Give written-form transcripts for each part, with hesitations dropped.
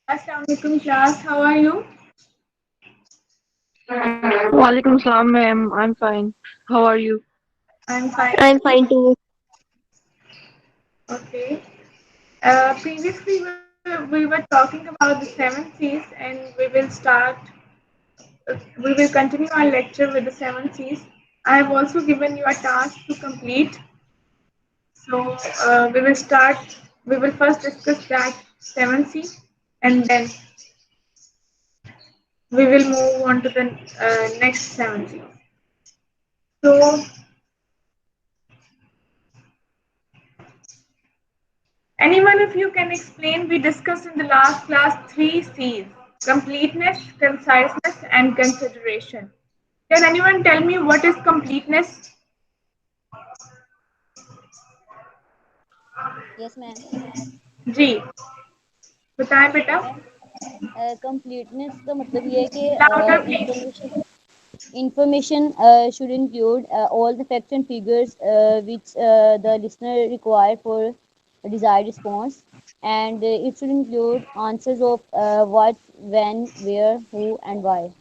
Assalamualaikum class, how are you? Walaikum salam, ma'am. I'm fine. How are you? I'm fine I'm too. fine too. Okay. Previously we were talking about the seven C's and we will continue our lecture with the seven C's. I have also given you a task to complete. So we will first discuss that seven C and then we will move on to the next seven C. So anyone of you can explain? We discussed in the last class three C's: completeness, conciseness, and consideration. Can anyone tell me what is completeness? Yes, ma'am. जी बताएं बेटा. Ma'am completeness का मतलब ये है कि Louder please. information information should include all the facts and figures which the listener require for a desired response, and it should include answers of what, when, where, who, and why.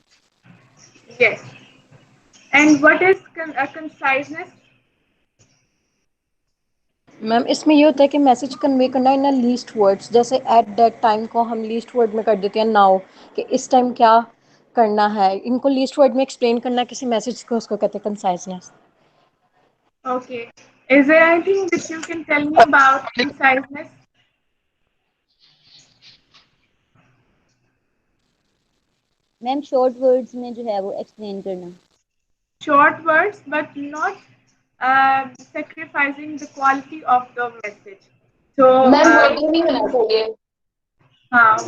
Yes. And what is conciseness? Ma'am इसमें ये होता है कि message convey करना इन least words, जैसे at that time को हम least word में कर देते हैं नाउ, कि इस टाइम क्या करना है, इनको लीस्ट वर्ड में एक्सप्लेन करना किसी मैसेज को, उसको कहते हैं conciseness. Okay. Is there anything which you can tell me about conciseness? Ma'am short words में जो है वो एक्सप्लेन करना. Short words, but not sacrificing the quality of the message. So, ma'am wording नहीं होना चाहिए.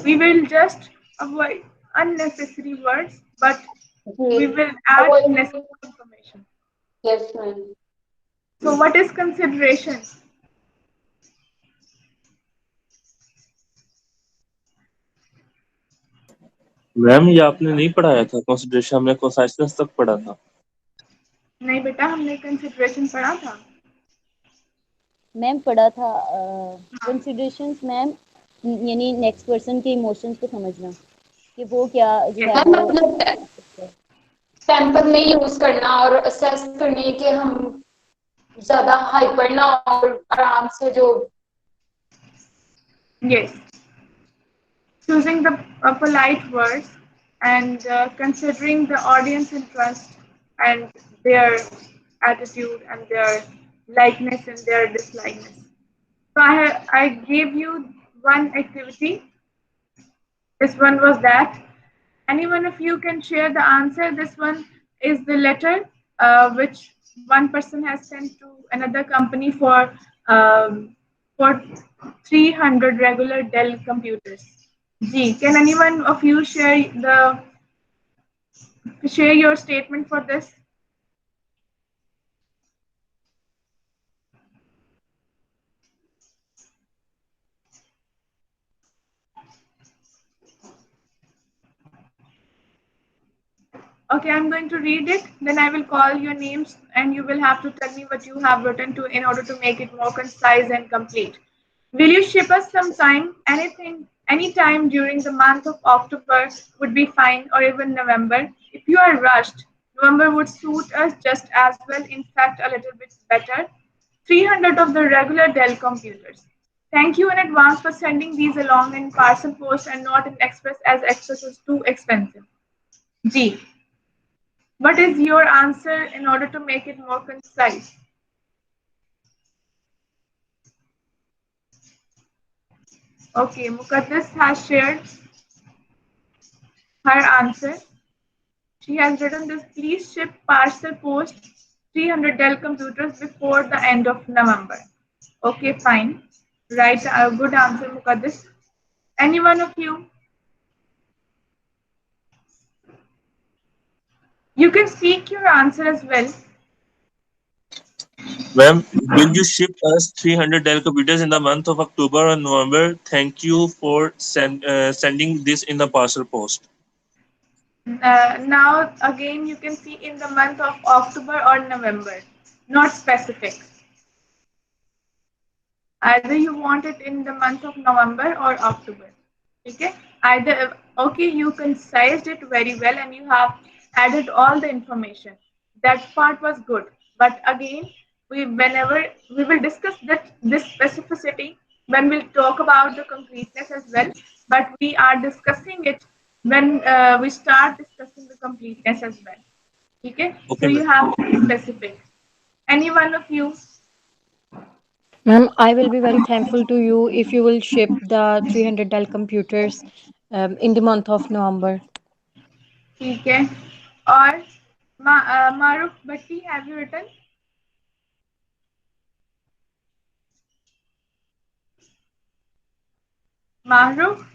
we will just avoid unnecessary words, but जी. we will add necessary information. Yes ma'am. So, what is consideration? Ma'am ये आपने नहीं पढ़ाया था consideration, हमने कोसाइसनेस तक पढ़ा था. नहीं बेटा, हमने consideration पढ़ा था. मैम पढ़ा था कंसिडरेशंस मैम, यानी नेक्स्ट पर्सन के इमोशंस को समझना कि वो क्या जो है Yes. मैम वो. मतलब टेम्पर नहीं यूज करना और असेस करने के हम ज्यादा हाइपर ना और आराम से जो. Yes. Choosing the polite words and considering the audience interest and their attitude and their likeness and their dislikeness. So I gave you one activity. This one was that. Any one of you can share the answer. This one is the letter which one person has sent to another company for 300 regular Dell computers. G. Can anyone of you share your statement for this? Okay, I'm going to read it. Then I will call your names and you will have to tell me what you have written to in order to make it more concise and complete. Will you ship us some time? Anything, anytime during the month of October would be fine, or even November. If you are rushed, November would suit us just as well, in fact, a little bit better. 300 of the regular Dell computers. Thank you in advance for sending these along in parcel post and not in express, as express is too expensive. G. What is your answer in order to make it more concise? Okay, Muqaddas has shared her answer. She has written this: please ship parcel post 300 Dell computers before the end of November. Okay, fine. Right, good answer, Muqaddas. Any one of you? You can speak your answer as well. Ma'am, will you ship us 300 Dell computers in the month of October or November? Thank you for sending this in the parcel post. Now, again, you can see in the month of October or November, not specific. Either you want it in the month of November or October. Okay, either okay, you concised it very well and you have added all the information. That part was good. But again, whenever we will discuss this specificity when we'll talk about the completeness as well. But we are discussing it when we start discussing the completeness as well. Okay, so Okay, you ma'am. have to be specific. Any one of you? Ma'am, I will be very thankful to you if you will ship the 300 Dell computers in the month of November. ठीक है और मारूफ भट्टी have you written? Maroof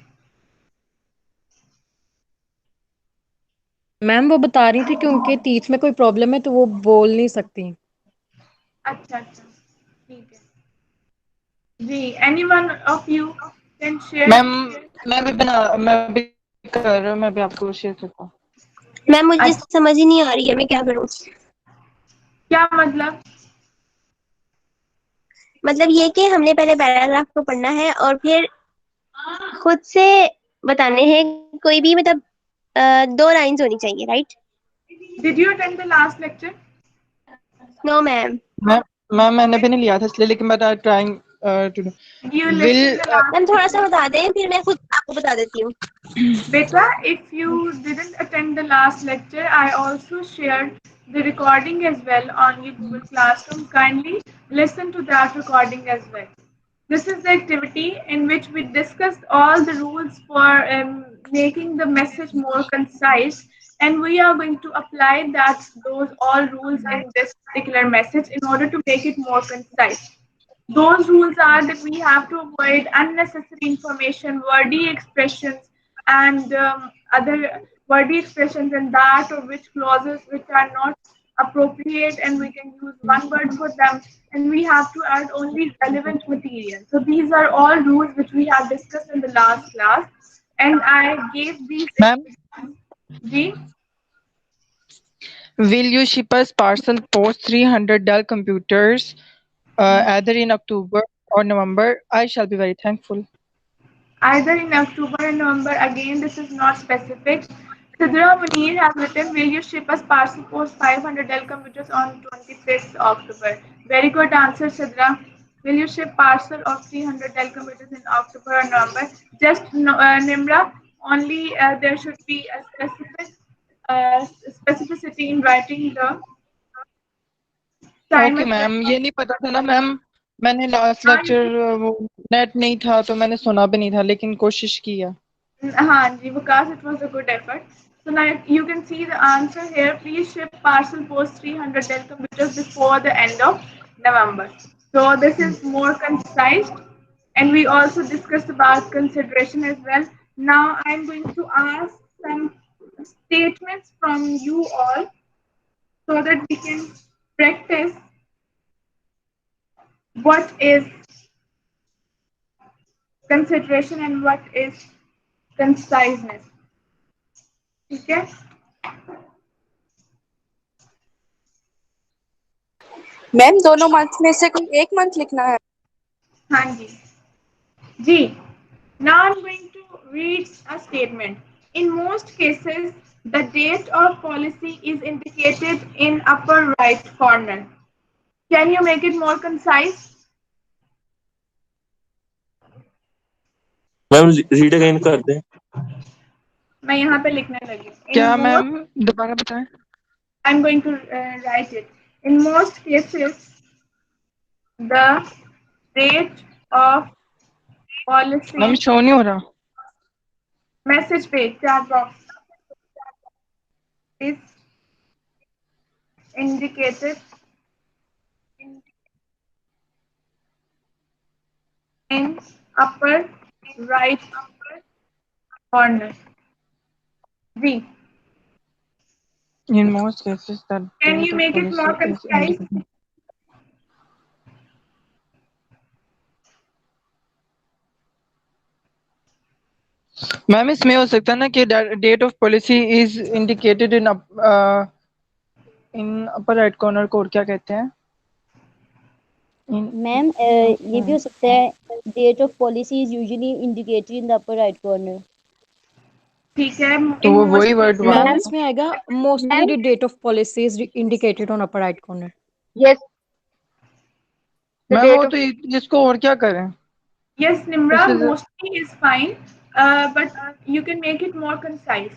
ma'am वो बता रही थी कि उनके teeth में कोई प्रॉब्लम है तो वो बोल नहीं सकती। अच्छा अच्छा ठीक है जी anyone of you can share ma'am मैं भी कर रहा हूँ, मैं भी आपको शेयर करता हूँ। मैम मुझे समझ ही नहीं आ रही है, मैं क्या करूँ? क्या मतलब ये कि हमने पहले पैराग्राफ को पढ़ना है और फिर खुद से बताने हैं, कोई भी मतलब 2 लाइंस होनी चाहिए, right? Did you attend the last lecture? No ma'am. Ma'am मैंने भी नहीं लिया था इसलिए, लेकिन but I trying to do You will. listen the last ma'am थोड़ा सा बता दें, फिर मैं खुद आपको बता देती हूँ। Beta, if you didn't attend the last lecture, I also shared the recording as well on your Google Classroom. Kindly listen to that recording as well. This is the activity in which we discussed all the rules for making the message more concise, and we are going to apply those all rules in this particular message in order to make it more concise. Those rules are that we have to avoid unnecessary information, wordy expressions, and other wordy expressions and that or which clauses which are not appropriate and we can use one word for them, and we have to add only relevant material. So these are all rules which we have discussed in the last class, and I gave these. Ma'am Ji? will you ship us parcel post 300 Dell computers either in October or November? I shall be very thankful. Either in October or November. Again, this is not specific. Sidra Munir has written, will you ship us parcel post 500 Dell computers on 25th October? Very good answer, Sidra. Will you ship parcel of 300 Dell computers in October or November? Just Nimra, only there should be a specificity in writing the time. Okay ma'am, ये नहीं पता था ना ma'am, मैंने last lecture वो net नहीं था तो मैंने सुना भी नहीं था, लेकिन कोशिश की है। हाँ जी, because it was a good effort. So now you can see the answer here. Please ship parcel post 300 Dell computers before the end of November. So this is more concise, and we also discussed about consideration as well. Now I'm going to ask some statements from you all so that we can practice what is consideration and what is conciseness. ठीक है? Ma'am दोनों month में से कोई एक month लिखना है? हाँ जी जी Now I'm going to read a statement. In most cases, the date of policy is indicated in upper right corner. Can you make it more concise? Ma'am read again कर दें। मैं यहाँ पे लिखने लगी। क्या मैम दोबारा बताएं? I'm going to write it. In most cases, the date of policy. Ma'am show नहीं हो रहा। Message पे chat box is indicated in upper right corner. B. In most cases, the Can date you of make it more policy is concise? indicated. Ma'am इसमें हो सकता है ना कि date of policy is indicated in upper right corner को, और क्या कहते हैं मैम ये भी हो सकता है, date of policy is usually indicated in the upper right corner. ठीक है, तो in वो most वही वर्ड हुआ मैम ना? इसमें आएगा mostly the date of policy is indicated on upper right corner. Yes, the ma'am date वो of तो इसको और क्या करें? yes, Nimra, This is mostly is fine, but you can make it more concise.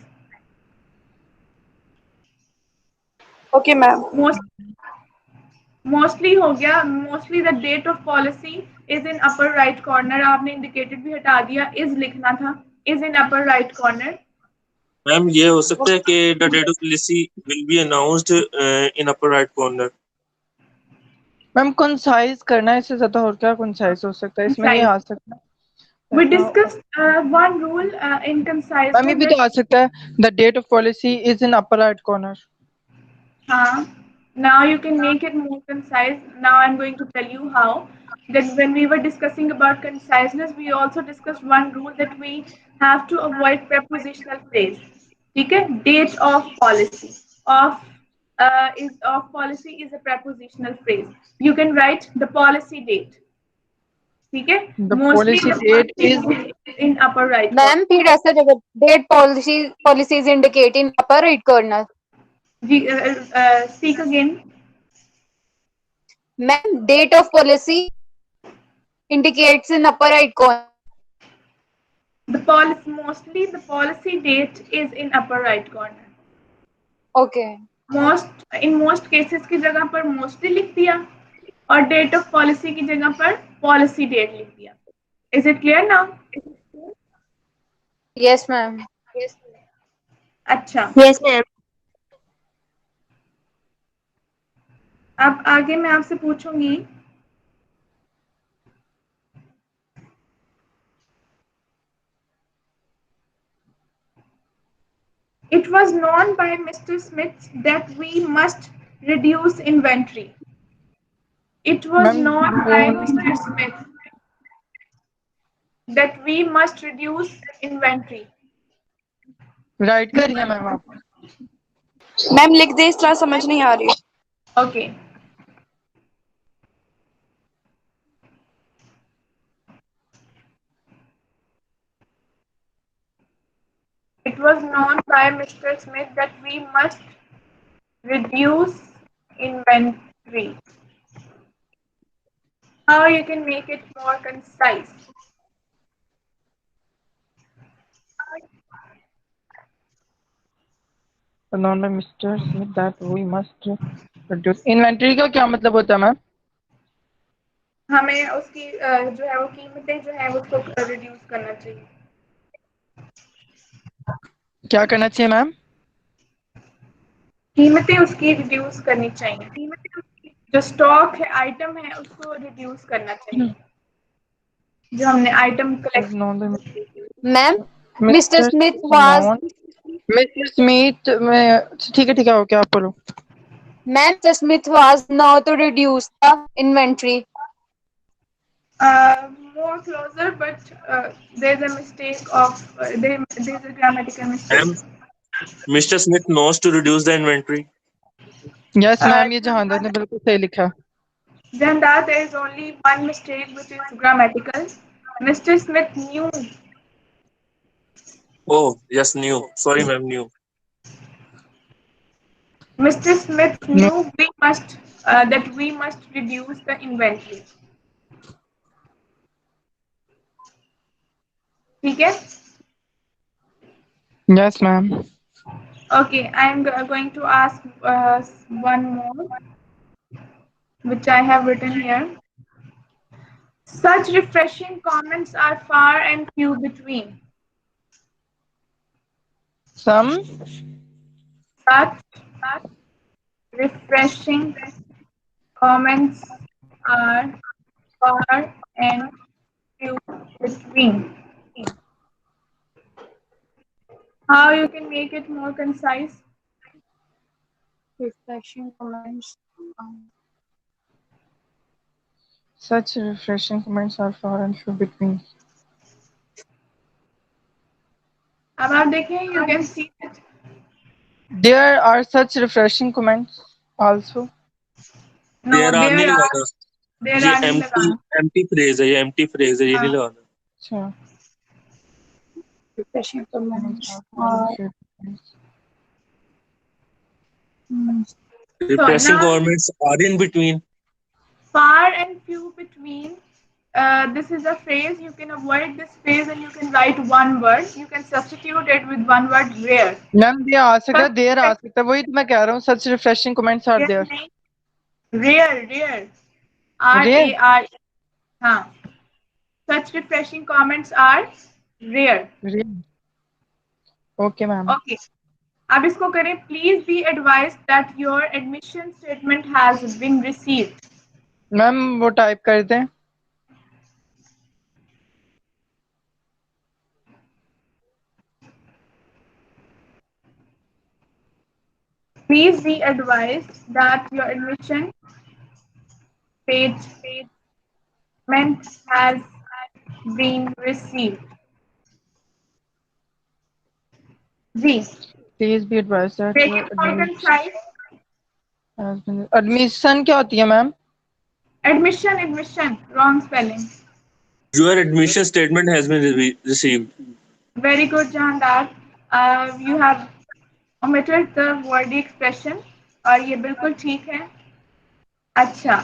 okay, ma'am. Mostly हो गया, mostly the date of policy is in upper right corner. आपने indicated भी हटा दिया, is लिखना था, is in upper right corner. Ma'am ये हो सकता है कि the date of policy will be announced in upper right corner. Ma'am concise करना है, इससे ज्यादा और क्या कंसाइज हो सकता है इसमें? ये आ सकता है We discussed one rule in concise. Ma'am, ये भी तो आ सकता है, the date of policy is in upper right corner. Now you can make it more concise. Now I'm going to tell you how. That when we were discussing about conciseness, we also discussed one rule that we have to avoid prepositional phrase. Okay? Date of policy. Of policy is a prepositional phrase. You can write the policy date. Okay? The Mostly policy the date policy is is in upper right. Ma'am, फिर ऐसा जगह date policies indicate in upper right corner. Speak again. Ma'am, date of policy indicates in upper right corner. Mostly the policy date is in upper right corner. Okay. In most cases की जगह पर mostly लिख दिया और date of policy की जगह पर policy date लिख दिया. Is it clear now? Yes, ma'am. अच्छा. Yes, ma'am. अब आगे मैं आपसे पूछूंगी. It was known by Mr. Smith that we must reduce inventory. It was known by Mr. Smith that we must reduce inventory. Right करिए ma'am आप। Ma'am लिख दे, इस तरह समझ नहीं आ रही। Okay. It was known by Mr. Smith that we must reduce inventory. How you can make it more concise? known by Mr. Smith that we must reduce inventory का क्या मतलब होता है मैम? हमें उसकी जो है वो कीमतें जो है उसको रिड्यूस करना चाहिए. क्या करना चाहिए मैम? कीमतें उसकी रिड्यूस करनी चाहिए. जो स्टॉक है, आइटम है, उसको रिड्यूस करना चाहिए. जो हमने item collect. Ma'am, Mr. Smith was. Mr. Smith में ठीक है हो गया, आप बोलो. Ma'am, Mr. Smith was now to reduce the inventory. More closer, but there's a mistake of there's a grammatical mistake. Mr. Smith knows to reduce the inventory. Yes, ma'am, ये जहांदार ने बिल्कुल सही लिखा. Then that there is only one mistake which is grammatical. Mr. Smith knew. Oh, yes, knew. Sorry, ma'am, knew. Mr. Smith knew we must that we must reduce the inventory. ठीक है? Yes, ma'am. Okay, I'm going to ask one more, which I have written here. Such refreshing comments are far and few between. Some. Such refreshing comments are far and few between. How you can make it more concise? Refreshing comments. Such refreshing comments are far and few between. अब आप देखें, you can see that There are such refreshing comments also. no, There are नहीं लगाना. there ये are नहीं लगाना. empty phrase है, ये empty phrase है, ये नहीं लगाना. अच्छा. Refreshing comments are. So Repressing now comments are in between. far and few between. This is a phrase. You can avoid this phrase and you can write one word. You can substitute it with one word rare. Ma'am ये आ सकता है, First, देर आ सकता है, वही तो मैं कह रहा हूँ. Such refreshing comments are there. rare, rare. R-A-R. हाँ. Such refreshing comments are rare. Okay, ma'am. Okay. अब इसको करें. Please be advised that your admission statement has been received. Ma'am वो टाइप कर दें. Please be advised that your admission statement has been received. G. Please be advised that Make your it more concise. admission क्या होती है ma'am? Admission, wrong spelling. Your admission statement has been received. Very good, Jahandar. You have omitted the wordy expression और ये बिल्कुल ठीक है. अच्छा,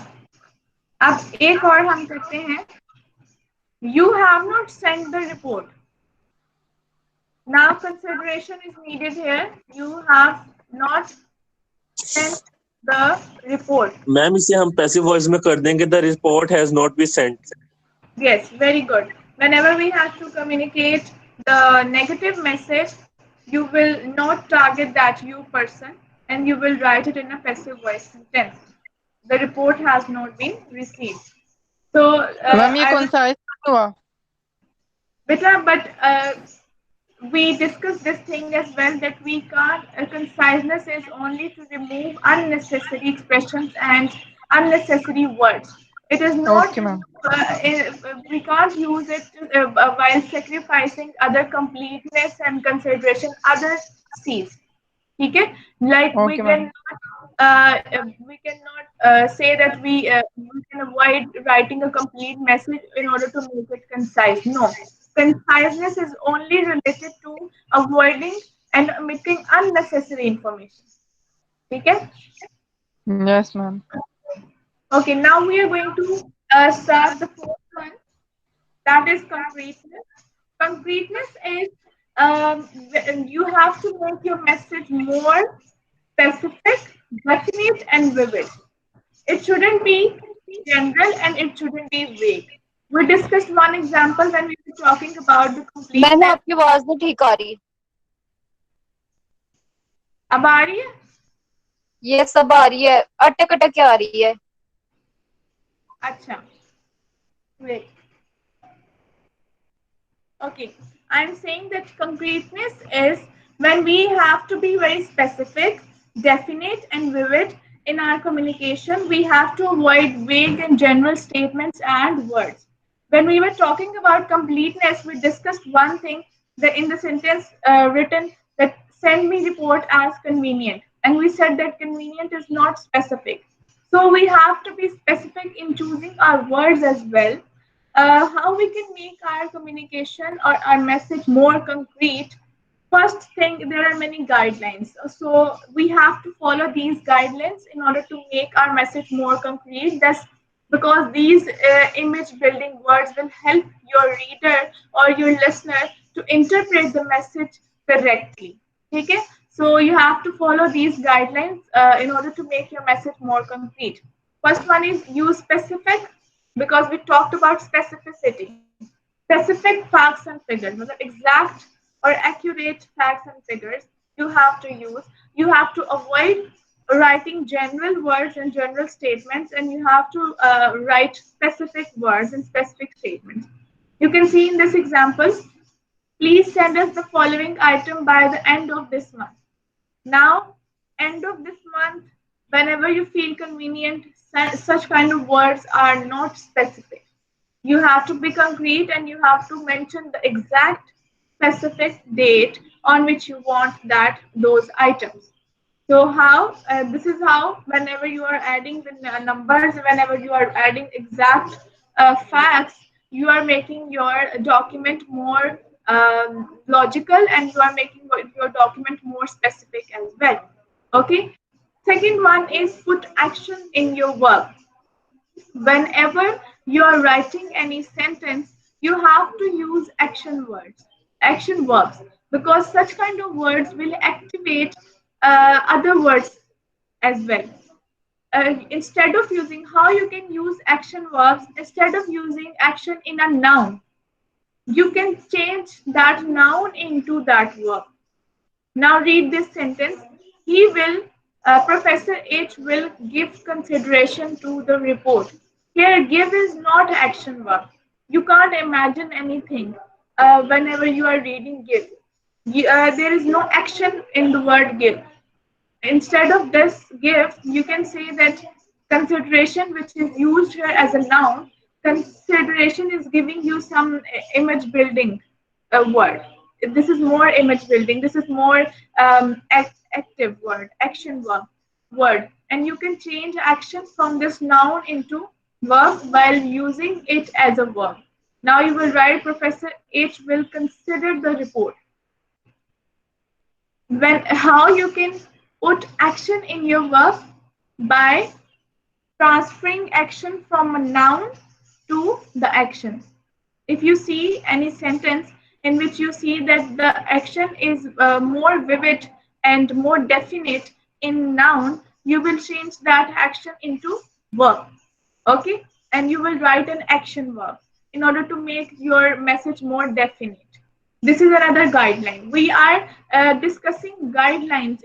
अब एक और हम करते हैं. You have not sent the report. Now consideration is needed here. You have not sent the report. Ma'am इसे हम पैसिव वॉइस में कर देंगे. The report has not been sent. Yes, very good. Whenever we have to communicate the negative message, you will not target that you person and you will write it in a passive voice sentence. The report has not been received. So, ma'am ये concise हुआ. Beta, but we discussed this thing as well that we can't, conciseness is only to remove unnecessary expressions and unnecessary words. It is not, Okay, ma'am. We can't use it while sacrificing other completeness and consideration other C's. Okay? Like Okay, we cannot say that we can avoid writing a complete message in order to make it concise. No. Conciseness is only related to avoiding and omitting unnecessary information. Okay? Yes, ma'am. Okay, now we are going to start the fourth one. That is concreteness. Concreteness is you have to make your message more specific, definite, and vivid. It shouldn't be general and it shouldn't be vague. We discussed one example when we were talking about the completeness. Ma'am आपकी आवाज नहीं ठीक आ रही. अब आ रही है? Yes अब आ रही है, अटक अटक के आ रही है. अच्छा. Wait. Okay, I'm saying that concreteness is when we have to be very specific, definite, and vivid in our communication. We have to avoid vague and general statements and words. When we were talking about completeness, we discussed one thing that in the sentence written that send me report as convenient. And we said that convenient is not specific. So we have to be specific in choosing our words as well. How we can make our communication or our message more concrete. First thing, there are many guidelines. So we have to follow these guidelines in order to make our message more concrete. That's because these image building words will help your reader or your listener to interpret the message correctly. Okay? So you have to follow these guidelines in order to make your message more concrete. First one is use specific, because we talked about specificity. Specific facts and figures, exact or accurate facts and figures you have to use. You have to avoid writing general words and general statements, and you have to write specific words and specific statements. You can see in this example, please send us the following item by the end of this month. Now, end of this month, whenever you feel convenient, such kind of words are not specific. You have to be concrete and you have to mention the exact specific date on which you want those items. So how this is how whenever you are adding the numbers, whenever you are adding exact facts, you are making your document more logical, and you are making your document more specific as well. Okay. Second one is put action in your work. Whenever you are writing any sentence, you have to use action verbs, because such kind of words will activate other words as well. Instead of using, how you can use action verbs, instead of using action in a noun, you can change that noun into that verb. Now read this sentence. He will, Professor H will give consideration to the report. Here, give is not action verb. You can't imagine anything whenever you are reading give. There is no action in the word give. Instead of this give, you can say that consideration, which is used here as a noun, consideration is giving you some image building word. This is more image building. This is more active word, action word. And you can change action from this noun into verb while using it as a verb. Now you will write, Professor H will consider the report. How you can put action in your verb? By transferring action from a noun to the action. If you see any sentence in which you see that the action is more vivid and more definite in noun, you will change that action into verb. Okay, and you will write an action verb in order to make your message more definite. This is another guideline. We are discussing guidelines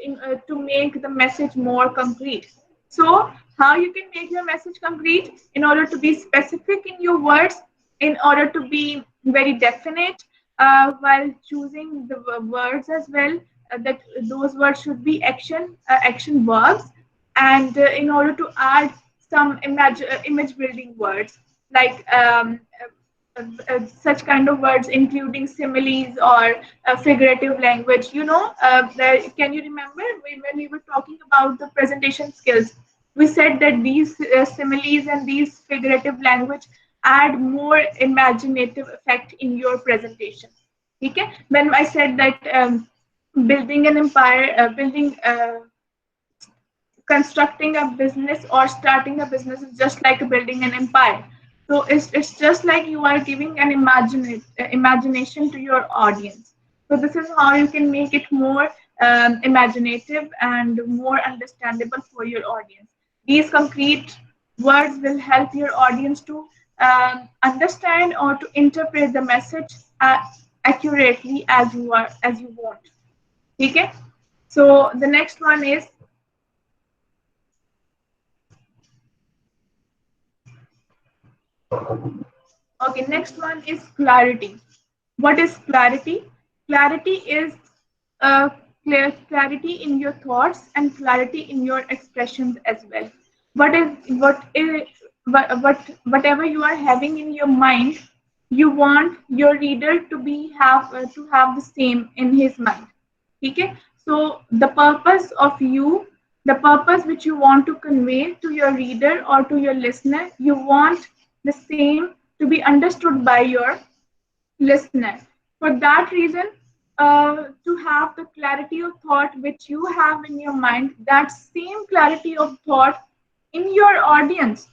to make the message more concrete. So how you can make your message concrete? In order to be specific in your words, in order to be very definite while choosing the words as well, that those words should be action verbs, and in order to add some image building words like such kind of words, including similes or figurative language. Can you remember when we were talking about the presentation skills? We said that these similes and these figurative language add more imaginative effect in your presentation. Okay? When I said that building an empire, constructing a business or starting a business is just like building an empire. So it's just like you are giving an imagination to your audience. So this is how you can make it more imaginative and more understandable for your audience. These concrete words will help your audience to understand or to interpret the message accurately as you want. Okay? So the next one is clarity. What is clarity? Clarity is clarity in your thoughts and clarity in your expressions as well. Whatever you are having in your mind, you want your reader to have the same in his mind. Okay? So the purpose which you want to convey to your reader or to your listener, you want the same to be understood by your listener. For that reason, to have the clarity of thought which you have in your mind, that same clarity of thought in your audience,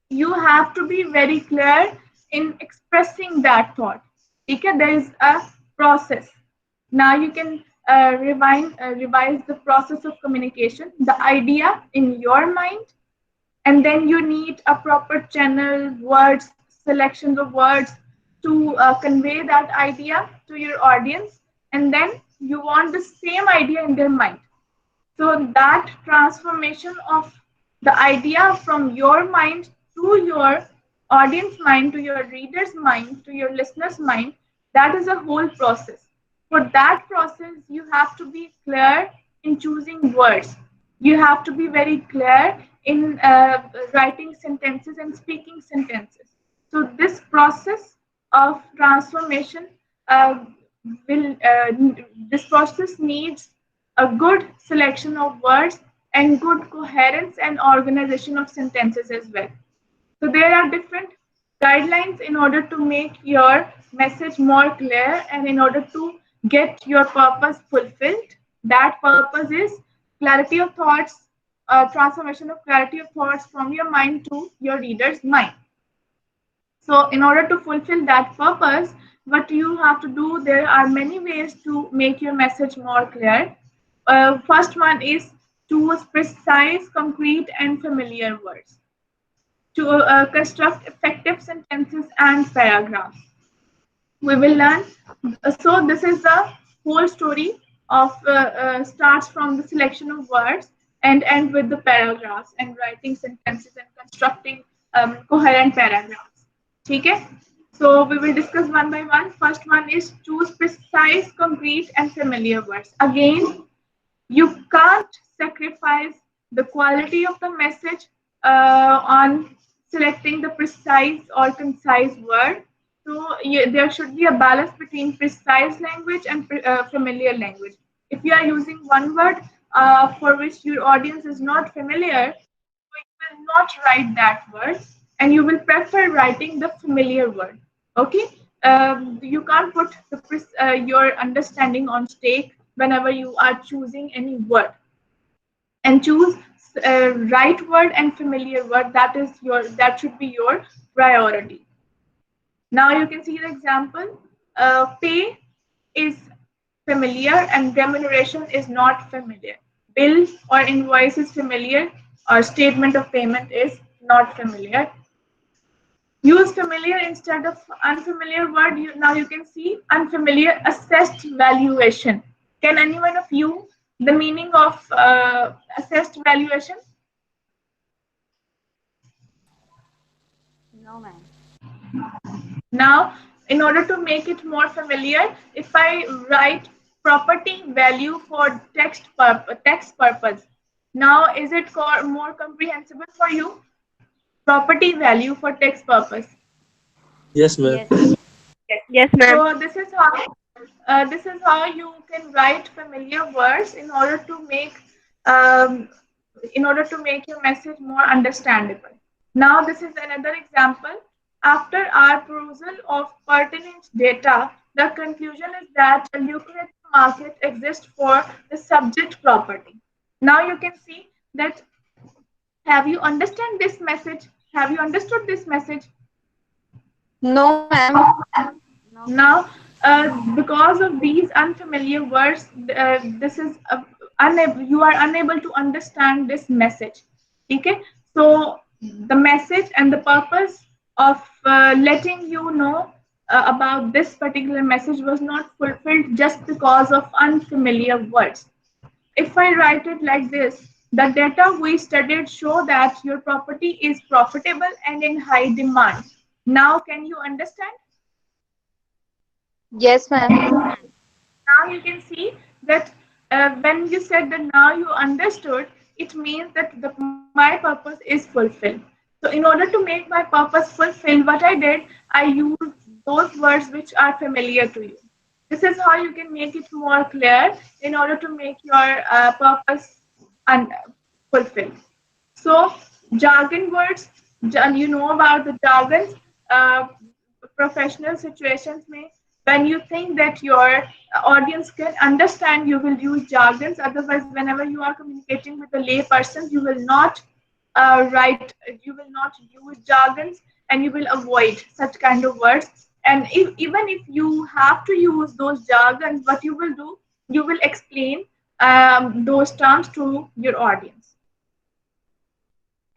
you have to be very clear in expressing that thought. Okay? There is a process. Now you can revise the process of communication, the idea in your mind, and then you need a proper channel, words, selections of words to convey that idea to your audience, and then you want the same idea in their mind. So that transformation of the idea from your mind to your audience mind, to your reader's mind, to your listener's mind, that is a whole process. For that process, you have to be clear in choosing words. You have to be very clear in writing sentences and speaking sentences. So this process of transformation this process needs a good selection of words and good coherence and organization of sentences as well. So there are different guidelines in order to make your message more clear, and in order to get your purpose fulfilled, that purpose is clarity of thoughts, transformation of clarity of thoughts from your mind to your reader's mind. So in order to fulfill that purpose, what you have to do, there are many ways to make your message more clear. First one is choose precise, concrete, and familiar words to construct effective sentences and paragraphs. We will learn. So this is the whole story of starts from the selection of words and end with the paragraphs and writing sentences and constructing coherent paragraphs. Okay? So we will discuss one by one. First one is choose precise, concrete, and familiar words. Again, you can't sacrifice the quality of the message on selecting the precise or concise word. So there should be a balance between precise language and familiar language. If you are using one word for which your audience is not familiar, you will not write that word, and you will prefer writing the familiar word. Okay, you can't put your understanding on stake whenever you are choosing any word, and choose right word and familiar word. That should be your priority. Now you can see the example. Pay is familiar and remuneration is not familiar. Bill or invoice is familiar, or statement of payment is not familiar. Use familiar instead of unfamiliar word. Now you can see unfamiliar, assessed valuation. Can anyone of you the meaning of assessed valuation? No, ma'am. Now, in order to make it more familiar, if I write property value for text purpose, now is it more comprehensible for you? Property value for text purpose. Yes, ma'am. Yes. Yes, ma'am. So this is how you can write familiar words in order to make your message more understandable. Now this is another example. After our perusal of pertinent data, the conclusion is that a lucrative market exists for the subject property. Now you can see that. Have you understand this message? Have you understood this message? No, ma'am. Now, because of these unfamiliar words, this is you are unable to understand this message. Okay, so the message and the purpose of letting you know about this particular message was not fulfilled just because of unfamiliar words. If I write it like this, the data we studied show that your property is profitable and in high demand. Now, can you understand? Yes, ma'am. Now you can see that when you said that now you understood, it means that my purpose is fulfilled. So in order to make my purpose fulfilled, what I did, I used those words which are familiar to you. This is how you can make it more clear in order to make your purpose fulfilled. So jargon words, you know about the jargons. Uh, Professional situations may, when you think that your audience can understand, you will use jargons. Otherwise, whenever you are communicating with a lay person, you will not you will not use jargons, and you will avoid such kind of words. And even if you have to use those jargons, what you will do, you will explain those terms to your audience.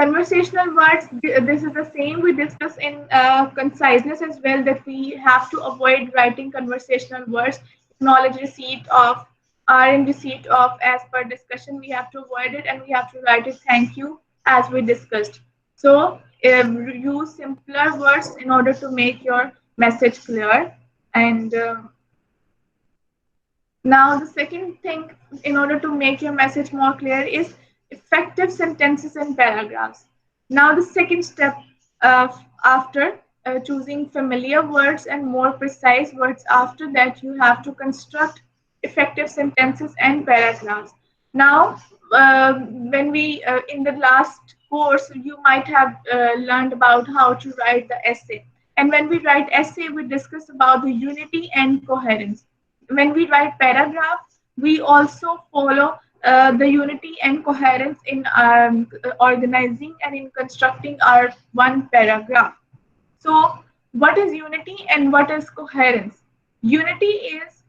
Conversational words, this is the same we discuss in conciseness as well, that we have to avoid writing conversational words. Knowledge receipt of, are in receipt of, as per discussion, we have to avoid it, and we have to write it thank you as we discussed. So use simpler words in order to make your message clear. And now the second thing in order to make your message more clear is effective sentences and paragraphs. Now the second step after choosing familiar words and more precise words, after that you have to construct effective sentences and paragraphs. Now when we in the last course, you might have learned about how to write the essay. And when we write essay, we discuss about the unity and coherence. When we write paragraph, we also follow the unity and coherence in organizing and in constructing our one paragraph. So, what is unity and what is coherence? Unity is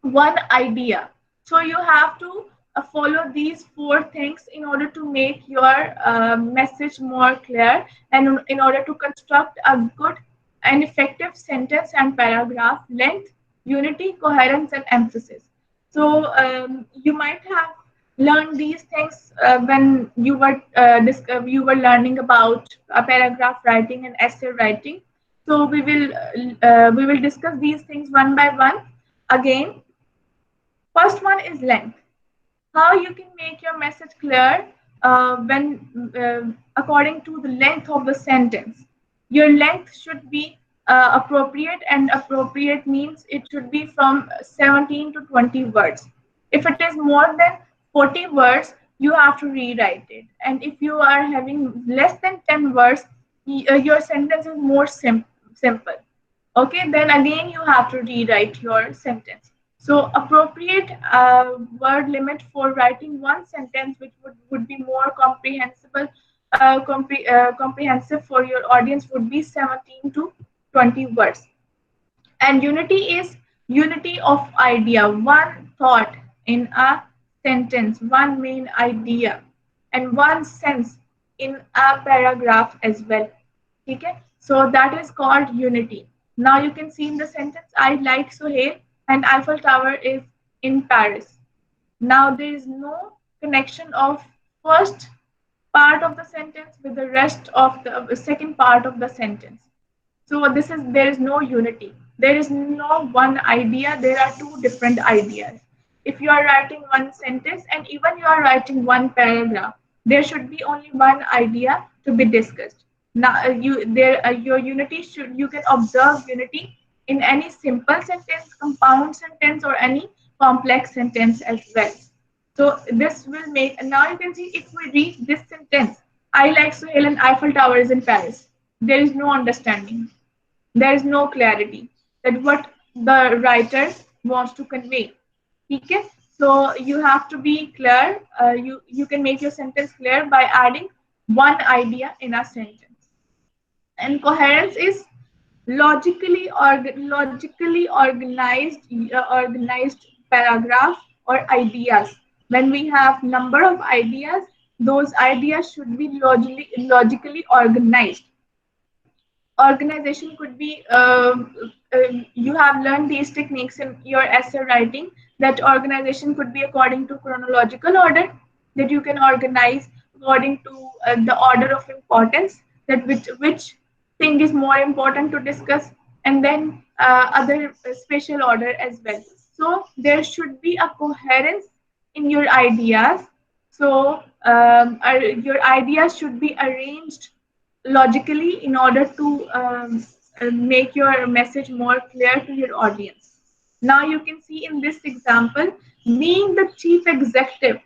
one idea. So you have to follow these four things in order to make your message more clear and in order to construct a good and effective sentence and paragraph: length, unity, coherence, and emphasis. So you might have learned these things when you were learning about paragraph writing and essay writing. So we will discuss these things one by one again. First one is length. How you can make your message clear according to the length of the sentence. Your length should be appropriate, and appropriate means it should be from 17 to 20 words. If it is more than 40 words, you have to rewrite it. And if you are having less than 10 words, your sentence is more simple. Okay, then again you have to rewrite your sentence. So appropriate word limit for writing one sentence, which would be more comprehensible, comprehensive for your audience, would be 17 to 20 words. And unity is unity of idea, one thought in a sentence, one main idea, and one sense in a paragraph as well. Okay, so that is called unity. Now you can see in the sentence, I like Sohail and Eiffel Tower is in Paris. Now there is no connection of first part of the sentence with the rest of the second part of the sentence. So there is no unity. There is no one idea. There are two different ideas. If you are writing one sentence and even you are writing one paragraph, there should be only one idea to be discussed. Now your unity you can observe unity in any simple sentence, compound sentence, or any complex sentence as well. So this will make, now you can see if we read this sentence, I like Sohail and Eiffel Tower is in Paris. There is no understanding. There is no clarity that what the writer wants to convey. Okay? So you have to be clear. You can make your sentence clear by adding one idea in a sentence. And coherence is logically organized paragraph or ideas. When we have number of ideas, those ideas should be logically organized. Organization could be you have learned these techniques in your essay writing, that organization could be according to chronological order, that you can organize according to the order of importance, that which thing is more important to discuss, and then other special order as well. So there should be a coherence in your ideas. So your ideas should be arranged logically in order to make your message more clear to your audience. Now you can see in this example, being the chief executive,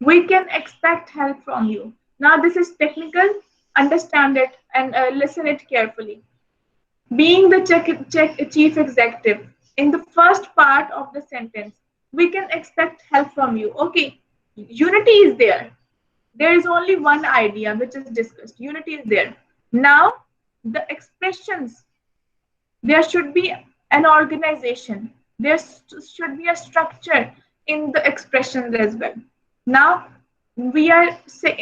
we can expect help from you. Now this is technical, understand it and listen it carefully. Being the chief executive, in the first part of the sentence, we can expect help from you. Okay, unity is there. There is only one idea which is discussed. Unity is there. Now, the expressions, there should be an organization. There should be a structure in the expressions as well. Now, we are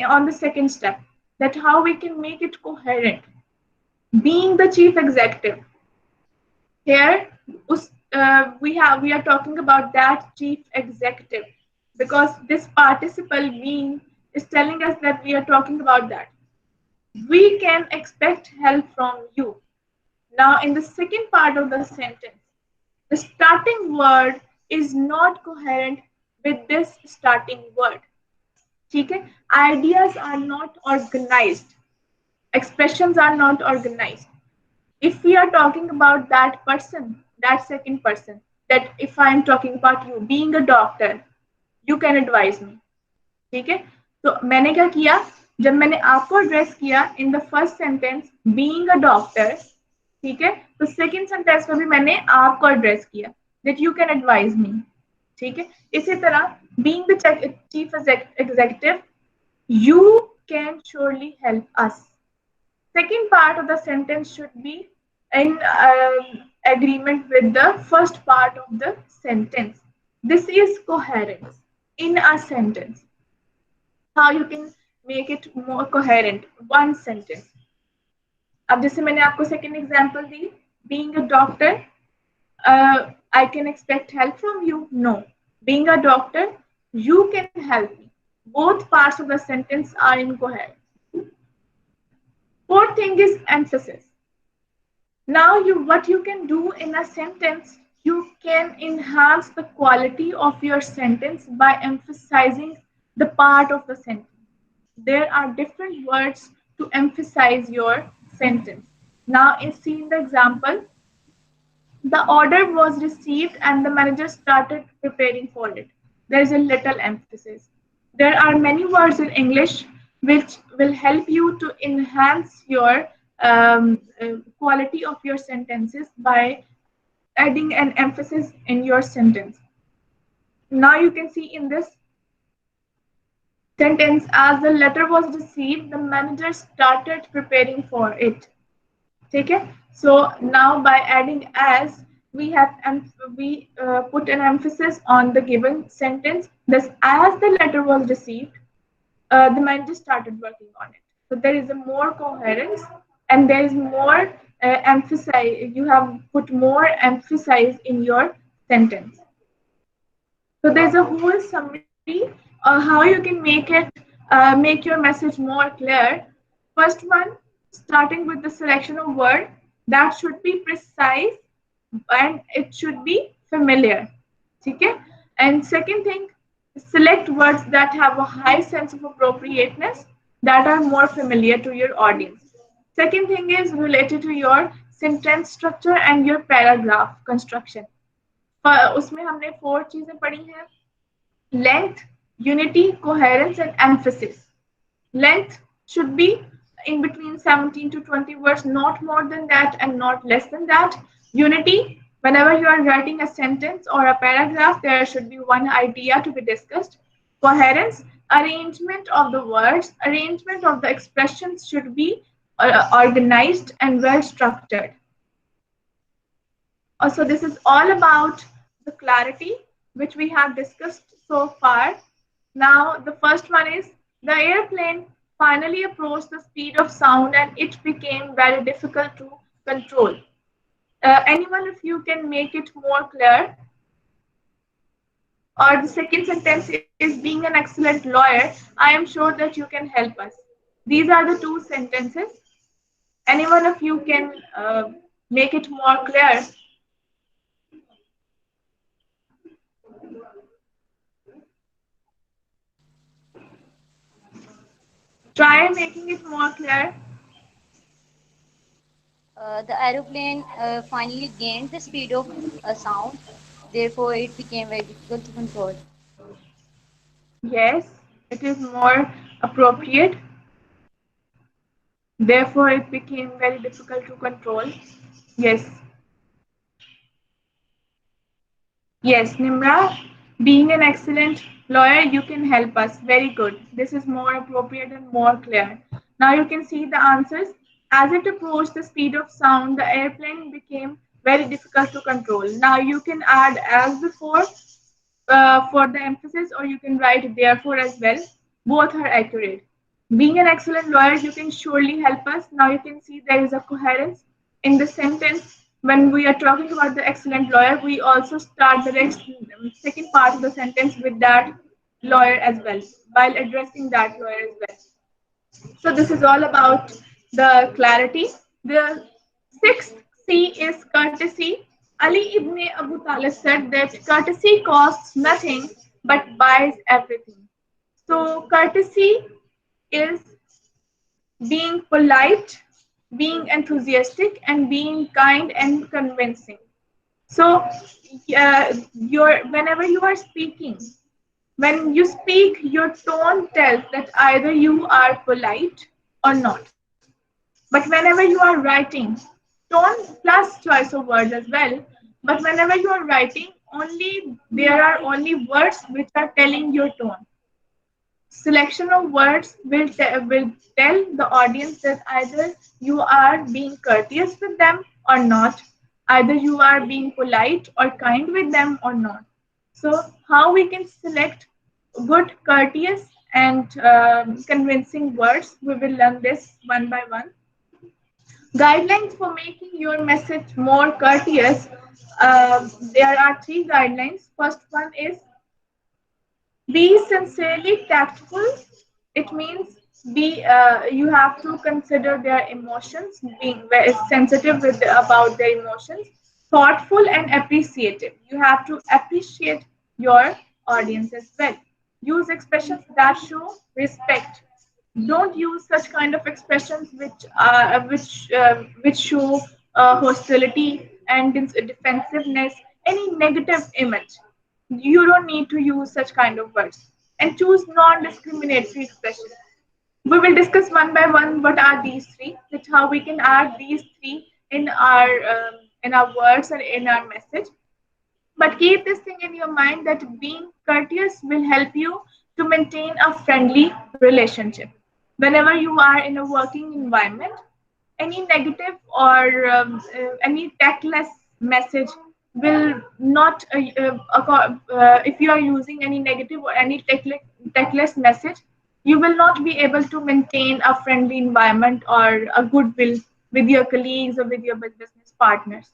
on the second step, that how we can make it coherent. Being the chief executive, here we are talking about that chief executive, because this participle being is telling us that we are talking about that. We can expect help from you. Now, in the second part of the sentence, the starting word is not coherent with this starting word. Okay? Ideas are not organized. Expressions are not organized. If we are talking about that person, that second person, that if I am talking about you being a doctor, you can advise me. ठीक है, तो मैंने क्या किया, जब मैंने आपको address किया in the first sentence being a doctor, ठीक है, तो सेकंड सेंटेंस में भी मैंने आपको एड्रेस किया that you can advise me, ठीक है। इसी तरह being the chief executive you can surely help us. Second part of the sentence should be in agreement with the first part of the sentence. This is coherence in a sentence. How you can make it more coherent? One sentence. अब जैसे मैंने आपको second example the, being a doctor, I can expect help from you. No. Being a doctor, you can help me. Both parts of the sentence are incoherent. Fourth thing is emphasis. Now what you can do in a sentence, you can enhance the quality of your sentence by emphasizing the part of the sentence. There are different words to emphasize your sentence. Now, see in the example, the order was received and the manager started preparing for it. There is a little emphasis. There are many words in English which will help you to enhance your quality of your sentences by adding an emphasis in your sentence. Now you can see in this sentence, as the letter was received, the manager started preparing for it. Okay, so now by adding as, we put an emphasis on the given sentence. Thus, as the letter was received, the manager started working on it. So there is a more coherence and there is more emphasis. You have put more emphasis in your sentence. So there's a whole summary how you can make it make your message more clear. First one, starting with the selection of word that should be precise and it should be familiar. Okay? And second thing, select words that have a high sense of appropriateness that are more familiar to your audience. Second thing is related to your sentence structure and your paragraph construction. उसमें हमने 4 चीजें पढ़ी हैं: length, unity, coherence, and emphasis. Length should be in between 17 to 20 words, not more than that and not less than that. Unity, whenever you are writing a sentence or a paragraph, there should be one idea to be discussed. Coherence, arrangement of the words, arrangement of the expressions should be organized and well structured. Also, this is all about the clarity which we have discussed so far. Now, the first one is the airplane finally approached the speed of sound and it became very difficult to control. Anyone of you can make it more clear? Or the second sentence is being an excellent lawyer, I am sure that you can help us. These are the two sentences. Anyone of you can make it more clear? Try making it more clear. The aeroplane finally gained the speed of sound, therefore it became very difficult to control. Yes, it is more appropriate. Therefore, it became very difficult to control. Yes. Yes, Nimra, being an excellent lawyer, you can help us. Very good. This is more appropriate and more clear. Now you can see the answers. As it approached the speed of sound, the airplane became very difficult to control. Now you can add as before for the emphasis, or you can write therefore as well. Both are accurate. Being an excellent lawyer, you can surely help us. Now you can see there is a coherence in the sentence. When we are talking about the excellent lawyer, we also start the second part of the sentence with that lawyer as well, while addressing that lawyer as well. So this is all about the clarity. The sixth C is courtesy. Ali ibn Abu Talib said that courtesy costs nothing but buys everything. So courtesy is being polite, being enthusiastic, and being kind and convincing. So whenever you are speaking, When you speak, your tone tells that either you are polite or not. But whenever you are writing, tone plus choice of words as well. But whenever you are writing, only there are only words which are telling your tone. Selection of words will tell the audience that either you are being courteous with them or not, either you are being polite or kind with them or not. So, how we can select good, courteous, and convincing words, we will learn this one by one. Guidelines for making your message more courteous. There are three guidelines. First one is be sincerely tactful. It means be you have to consider their emotions, being very sensitive about their emotions, thoughtful and appreciative. You have to appreciate your audience as well. Use expressions that show respect. Don't use such kind of expressions which show hostility and defensiveness, any negative image. You don't need to use such kind of words, and choose non-discriminatory expressions. We will discuss one by one what are these three, that how we can add these three in our words and in our message. But keep this thing in your mind that being courteous will help you to maintain a friendly relationship. Whenever you are in a working environment, any negative or any tactless message will not, if you are using any negative or any tactless message, you will not be able to maintain a friendly environment or a goodwill with your colleagues or with your business partners.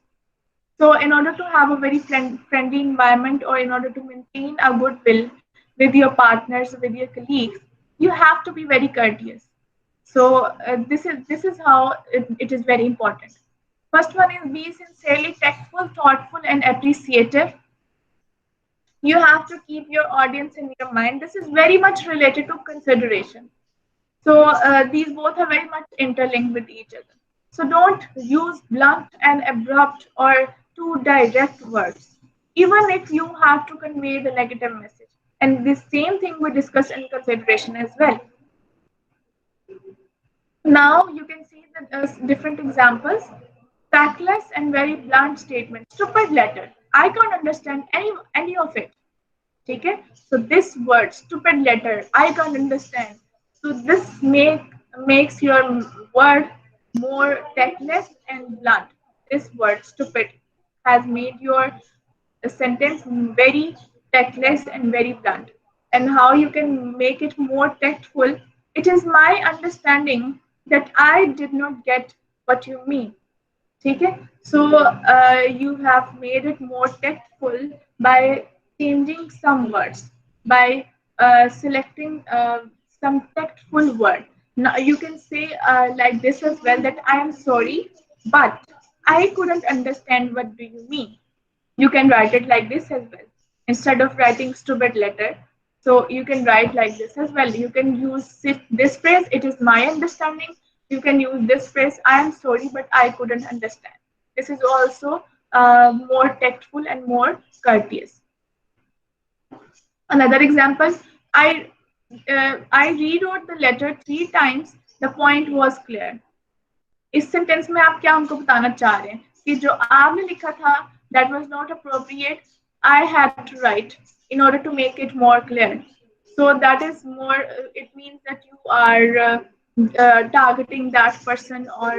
So, in order to have a very friendly environment or in order to maintain a goodwill with your partners, with your colleagues, you have to be very courteous. So, this is how it is very important. First one is be sincerely tactful, thoughtful, and appreciative. You have to keep your audience in your mind. This is very much related to consideration. So these both are very much interlinked with each other. So don't use blunt and abrupt or too direct words, even if you have to convey the negative message. And the same thing we discuss in consideration as well. Now you can see the different examples. Tactless and very blunt statement. Stupid letter. I can't understand any of it. Okay? So this word, stupid letter, I can't understand. So this makes your word more tactless and blunt. This word, stupid, has made your sentence very tactless and very blunt. And how you can make it more tactful? It is my understanding that I did not get what you mean. Okay, so you have made it more tactful by changing some words, by selecting some tactful word. Now you can say like this as well, that I am sorry, but I couldn't understand what do you mean. You can write it like this as well, instead of writing stupid letter. So you can write like this as well. You can use this phrase, it is my understanding. You can use this phrase, I am sorry, but I couldn't understand. This is also more tactful and more courteous. Another example, I rewrote the letter 3 times. The point was clear. इस sentence में आप क्या हमको बताना चाह रहे हैं कि जो आपने लिखा था that was not appropriate, I had to write in order to make it more clear. So that is more, it means that you are targeting that person, or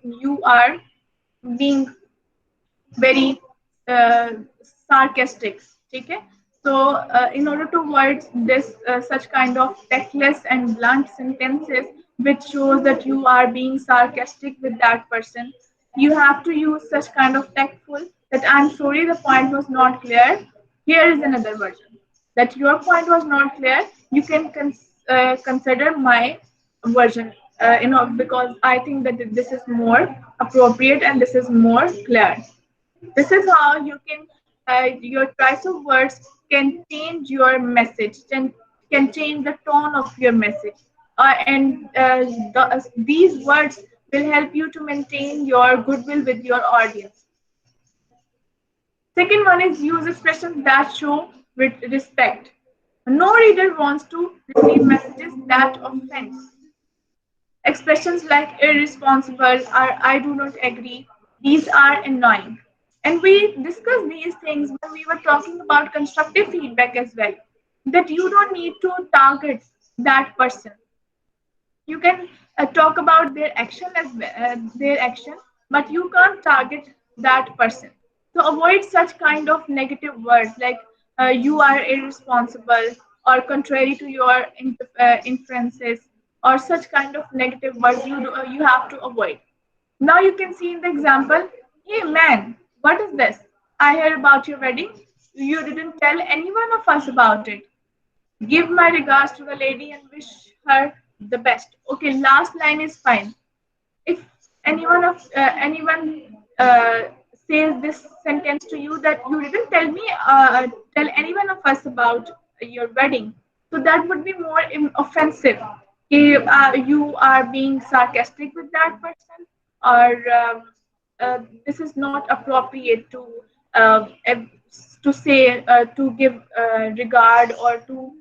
you are being very sarcastic. Okay? So in order to avoid this such kind of tactless and blunt sentences which shows that you are being sarcastic with that person, you have to use such kind of tactful, that I'm sorry, the point was not clear. Here is another version, that your point was not clear. You can consider my version, because I think that this is more appropriate and this is more clear. This is how you can, your choice of words can change your message, can change the tone of your message. These words will help you to maintain your goodwill with your audience. Second one is use expressions that show respect. No reader wants to receive messages that offend. Expressions like irresponsible or I do not agree, these are annoying. And we discussed these things when we were talking about constructive feedback as well. That you don't need to target that person. You can talk about their action their action, but you can't target that person. So avoid such kind of negative words like you are irresponsible or contrary to your inferences or such kind of negative words you have to avoid. Now you can see in the example, hey man, what is this? I heard about your wedding. You didn't tell any one of us about it. Give my regards to the lady and wish her the best. Okay, last line is fine. If anyone says this sentence to you that you didn't tell any one of us about your wedding, so that would be more offensive. If you are being sarcastic with that person, or this is not appropriate uh, eh, to say to give regard or to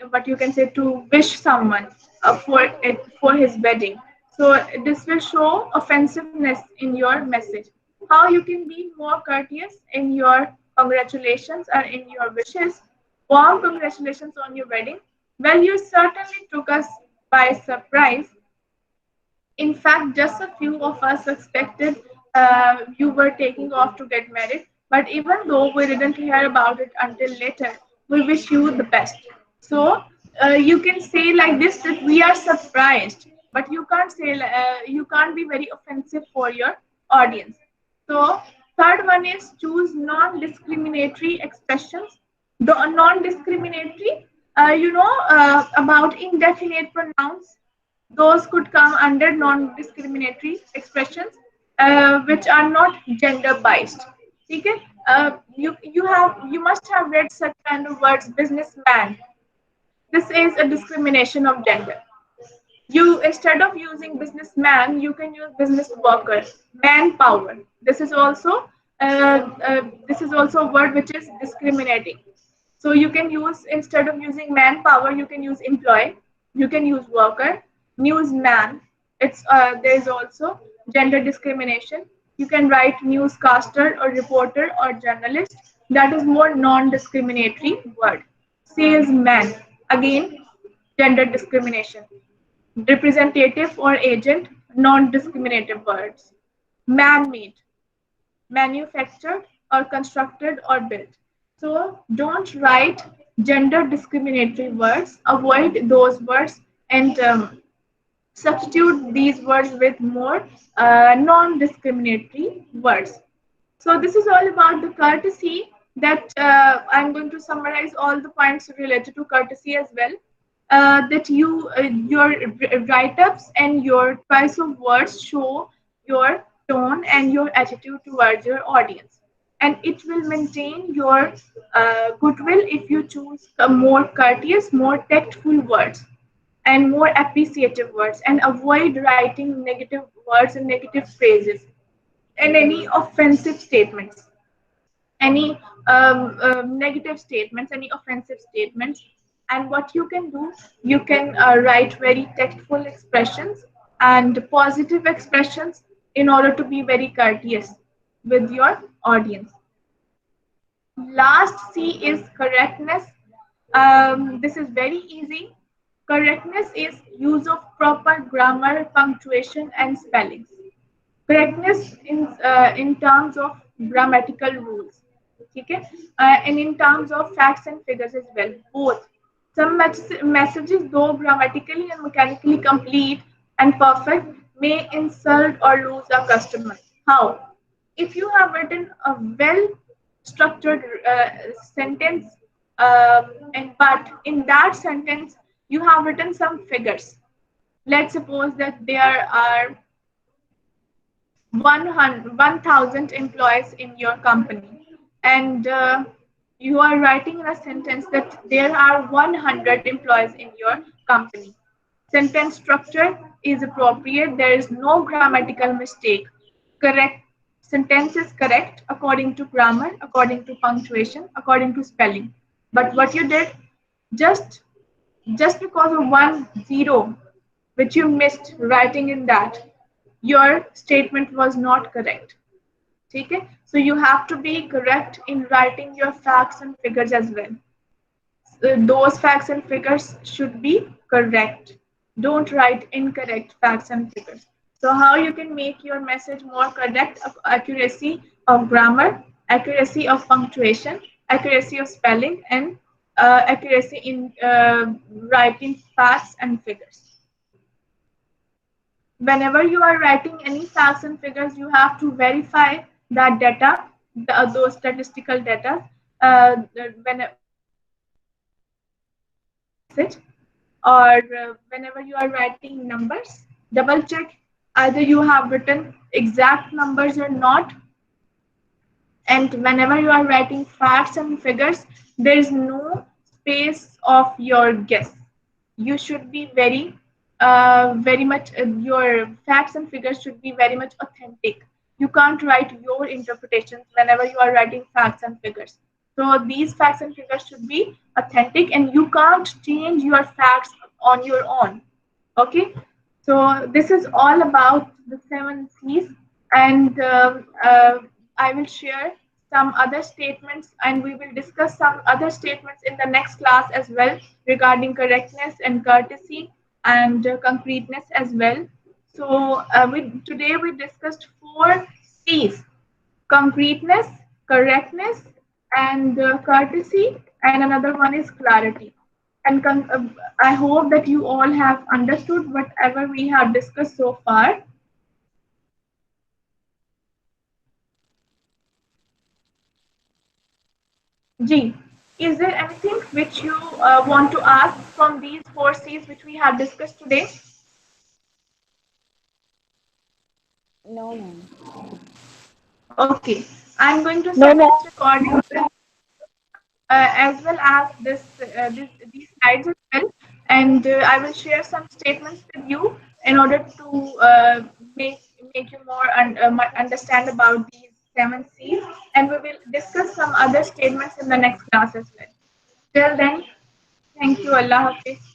what you can say to wish someone for his wedding. So this will show offensiveness in your message. How you can be more courteous in your congratulations or in your wishes. Warm congratulations on your wedding. Well, you certainly took us by surprise. In fact, just a few of us expected you were taking off to get married, but even though we didn't hear about it until later, we wish you the best. So you can say like this that we are surprised, but you can't be very offensive for your audience. So third one is choose non-discriminatory expressions. The non-discriminatory, about indefinite pronouns, those could come under non-discriminatory expressions which are not gender biased. Okay? You must have read such kind of words, businessman. This is a discrimination of gender. You instead of using businessman, you can use business worker, manpower. This is also a word which is discriminating. So you can use instead of using manpower, you can use employee, you can use worker, newsman. It's there is also gender discrimination. You can write newscaster or reporter or journalist. That is more non-discriminatory word. Salesman, again gender discrimination. Representative or agent, non-discriminative words. Man-made, manufactured or constructed or built. So don't write gender discriminatory words. Avoid those words and substitute these words with more non-discriminatory words. So this is all about the courtesy that I'm going to summarize all the points related to courtesy as well. That your write-ups and your choice of words show your tone and your attitude towards your audience, and it will maintain your goodwill if you choose more courteous, more tactful words and more appreciative words, and avoid writing negative words and negative phrases and any offensive statements, any negative statements, any offensive statements. And what you can do, you can write very tactful expressions and positive expressions in order to be very courteous with your audience. Last C is correctness. This is very easy. Correctness is use of proper grammar, punctuation, and spellings. Correctness in terms of grammatical rules, okay, and in terms of facts and figures as well. Both. Some messages, though grammatically and mechanically complete and perfect, may insult or lose a customer. How? If you have written a well structured sentence, and but in that sentence you have written some figures. Let's suppose that there are 1,000 employees in your company, and you are writing in a sentence that there are 100 employees in your company. Sentence structure is appropriate. There is no grammatical mistake. Correct sentence is correct according to grammar, according to punctuation, according to spelling. But what you did, Just because of 1 0 which you missed writing in that, your statement was not correct. Okay, so you have to be correct in writing your facts and figures as well. Those facts and figures should be correct. Don't write incorrect facts and figures. So how you can make your message more correct? Accuracy of grammar, accuracy of punctuation, accuracy of spelling, and accuracy in writing facts and figures. Whenever you are writing any facts and figures, you have to verify that data, those statistical data. Whenever you are writing message, or whenever you are writing numbers, double check either you have written exact numbers or not. And whenever you are writing facts and figures, there is no space of your guess. You should be very much, your facts and figures should be very much authentic. You can't write your interpretations whenever you are writing facts and figures. So these facts and figures should be authentic, and you can't change your facts on your own. Okay, so this is all about the 7 C's, and I will share some other statements, and we will discuss some other statements in the next class as well, regarding correctness and courtesy and concreteness as well. So today we discussed 4 C's: concreteness, correctness, and courtesy, and another one is clarity. And I hope that you all have understood whatever we have discussed so far. G, is there anything which you want to ask from these 4 C's which we have discussed today? No, ma'am. Okay, I'm going to No, send ma'am. this recording as well as these slides as well, and I will share some statements with you in order to make you more understand about these 7 C's, and we will discuss some other statements in the next class as well. Till then, thank you. Allah Hafiz.